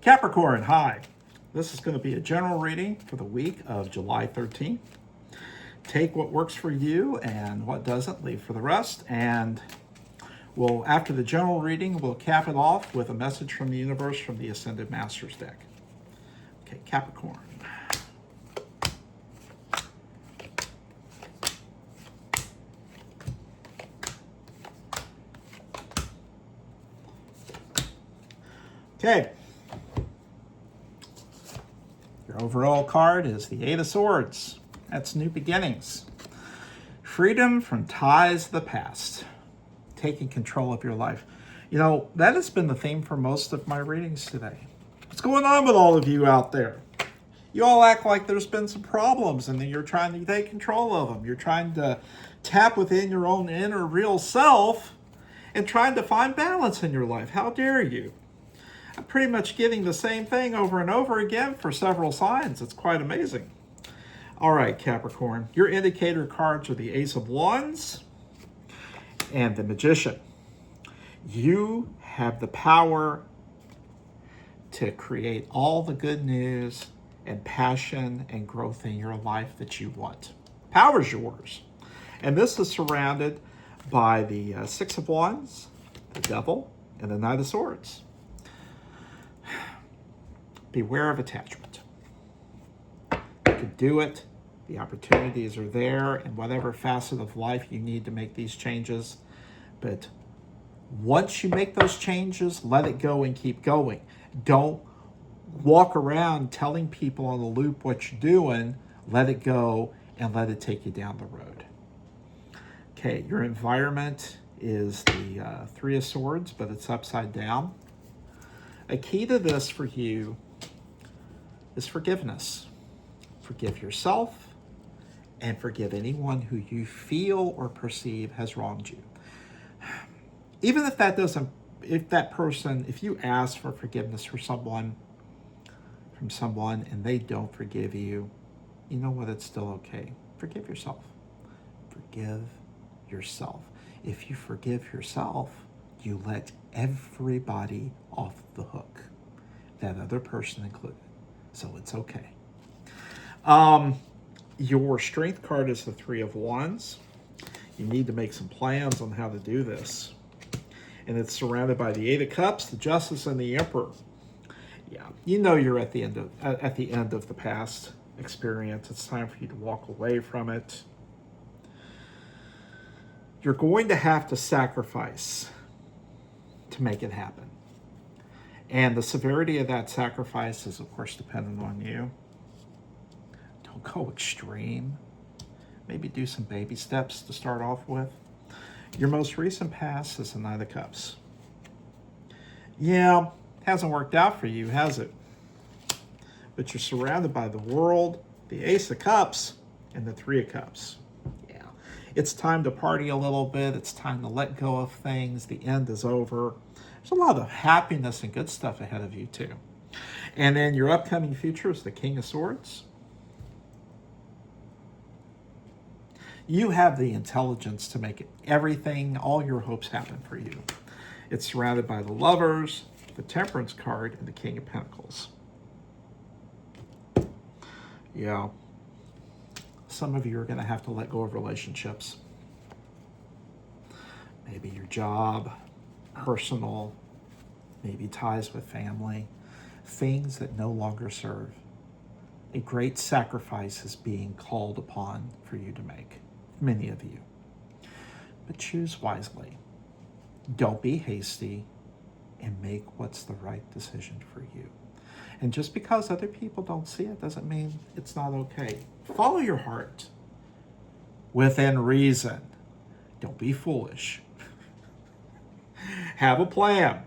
Capricorn, hi. This is going to be a general reading for the week of July 13th. Take what works for you and what doesn't, leave for the rest. And after the general reading, we'll cap it off with a message from the universe from the Ascended Masters deck. Okay, Capricorn. Okay. Your overall card is the Eight of Swords. That's new beginnings. Freedom from ties of the past. Taking control of your life. You know, that has been the theme for most of my readings today. What's going on with all of you out there? You all act like there's been some problems and then you're trying to take control of them. You're trying to tap within your own inner real self and trying to find balance in your life. How dare you? I'm pretty much getting the same thing over and over again for several signs. It's quite amazing. All right, Capricorn. Your indicator cards are the Ace of Wands and the Magician. You have the power to create all the good news and passion and growth in your life that you want. Power's yours. And this is surrounded by the Six of Wands, the Devil, and the Knight of Swords. Beware of attachment. You can do it. The opportunities are there in whatever facet of life you need to make these changes. But once you make those changes, let it go and keep going. Don't walk around telling people on the loop what you're doing. Let it go and let it take you down the road. Okay, your environment is the Three of Swords, but it's upside down. A key to this for you is forgiveness. Forgive yourself and forgive anyone who you feel or perceive has wronged you. Even if that doesn't, if you ask for forgiveness from someone and they don't forgive you, you know what, it's still okay. Forgive yourself. Forgive yourself. If you forgive yourself, you let everybody off the hook, that other person included. So it's okay. Your strength card is the Three of Wands. You need to make some plans on how to do this. And it's surrounded by the Eight of Cups, the Justice, and the Emperor. Yeah, you know you're at the end of the past experience. It's time for you to walk away from it. You're going to have to sacrifice to make it happen. And the severity of that sacrifice is, of course, dependent on you. Don't go extreme. Maybe do some baby steps to start off with. Your most recent pass is the Knight of Cups. Yeah, hasn't worked out for you, has it? But you're surrounded by the world, the Ace of Cups, and the Three of Cups. Yeah, it's time to party a little bit. It's time to let go of things. The end is over. There's a lot of happiness and good stuff ahead of you, too. And then your upcoming future is the King of Swords. You have the intelligence to make everything, all your hopes happen for you. It's surrounded by the Lovers, the Temperance card, and the King of Pentacles. Yeah. Some of you are going to have to let go of relationships. Maybe your job, personal, maybe ties with family, things that no longer serve. A great sacrifice is being called upon for you to make, many of you. But choose wisely. Don't be hasty and make what's the right decision for you. And just because other people don't see it doesn't mean it's not okay. Follow your heart within reason. Don't be foolish. Have a plan.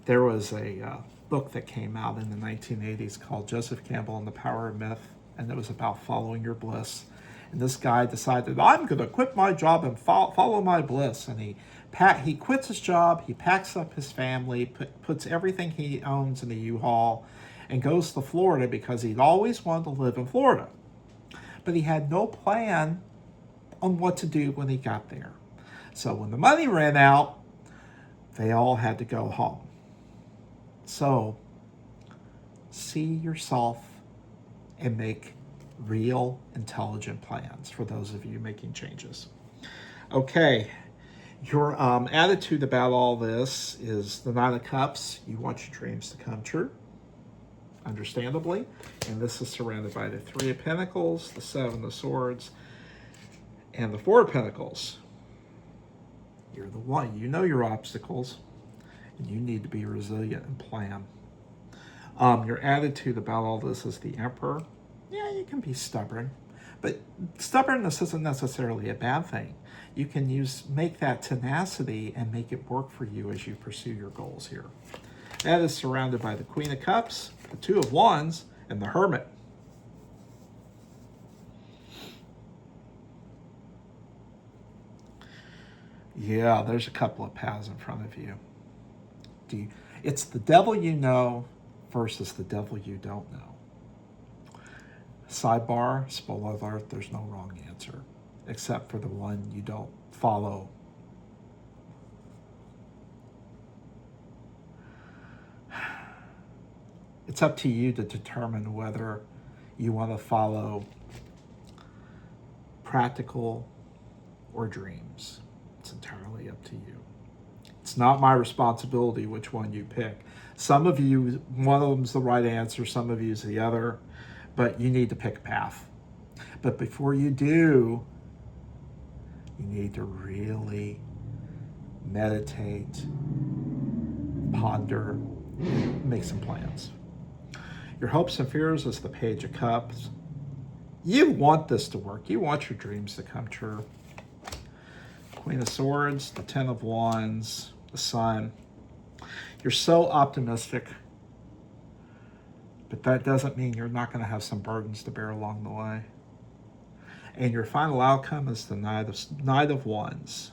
There was a book that came out in the 1980s called Joseph Campbell and the Power of Myth, and it was about following your bliss. And this guy decided, I'm going to quit my job and follow my bliss. And he quits his job, he packs up his family, puts everything he owns in a U-Haul, and goes to Florida because he'd always wanted to live in Florida. But he had no plan on what to do when he got there. So when the money ran out, they all had to go home. So see yourself and make real, intelligent plans for those of you making changes. Okay, your attitude about all this is the Nine of Cups. You want your dreams to come true, understandably. And this is surrounded by the Three of Pentacles, the Seven of Swords, and the Four of Pentacles. You're the one. You know your obstacles, and you need to be resilient and plan. Your attitude about all this is the Emperor. Yeah, you can be stubborn, but stubbornness isn't necessarily a bad thing. You can make that tenacity and make it work for you as you pursue your goals here. That is surrounded by the Queen of Cups, the Two of Wands, and the Hermit. Yeah, there's a couple of paths in front of you. It's the devil you know versus the devil you don't know. Sidebar, spoiler alert, there's no wrong answer, except for the one you don't follow. It's up to you to determine whether you want to follow practical or dreams. It's entirely up to you. It's not my responsibility which one you pick. Some of you, one of them's the right answer, some of you's the other, but you need to pick a path. But before you do, you need to really meditate, ponder, make some plans. Your hopes and fears is the Page of Cups. You want this to work. You want your dreams to come true. Queen of Swords, the Ten of Wands, the Sun. You're so optimistic, but that doesn't mean you're not going to have some burdens to bear along the way. And your final outcome is the Knight of Wands.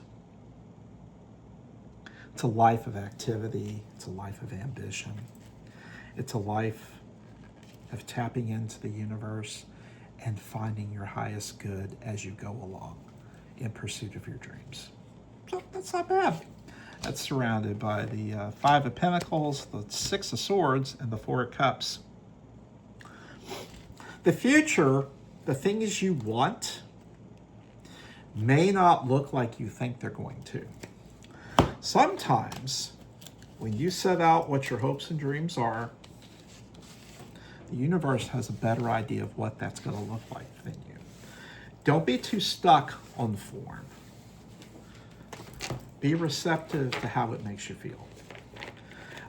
It's a life of activity. It's a life of ambition. It's a life of tapping into the universe and finding your highest good as you go along in pursuit of your dreams. So that's not bad. That's surrounded by the Five of Pentacles, the Six of Swords, and the Four of Cups. The future, the things you want, may not look like you think they're going to. Sometimes, when you set out what your hopes and dreams are, the universe has a better idea of what that's going to look like than you. Don't be too stuck on the form. Be receptive to how it makes you feel.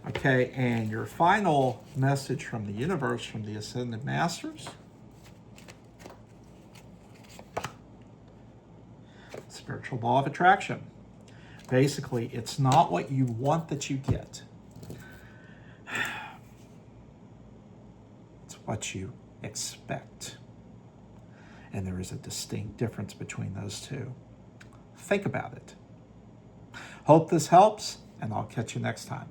Okay, and your final message from the universe, from the Ascended Masters. Spiritual law of attraction. Basically, it's not what you want that you get. It's what you expect. And there is a distinct difference between those two. Think about it. Hope this helps, and I'll catch you next time.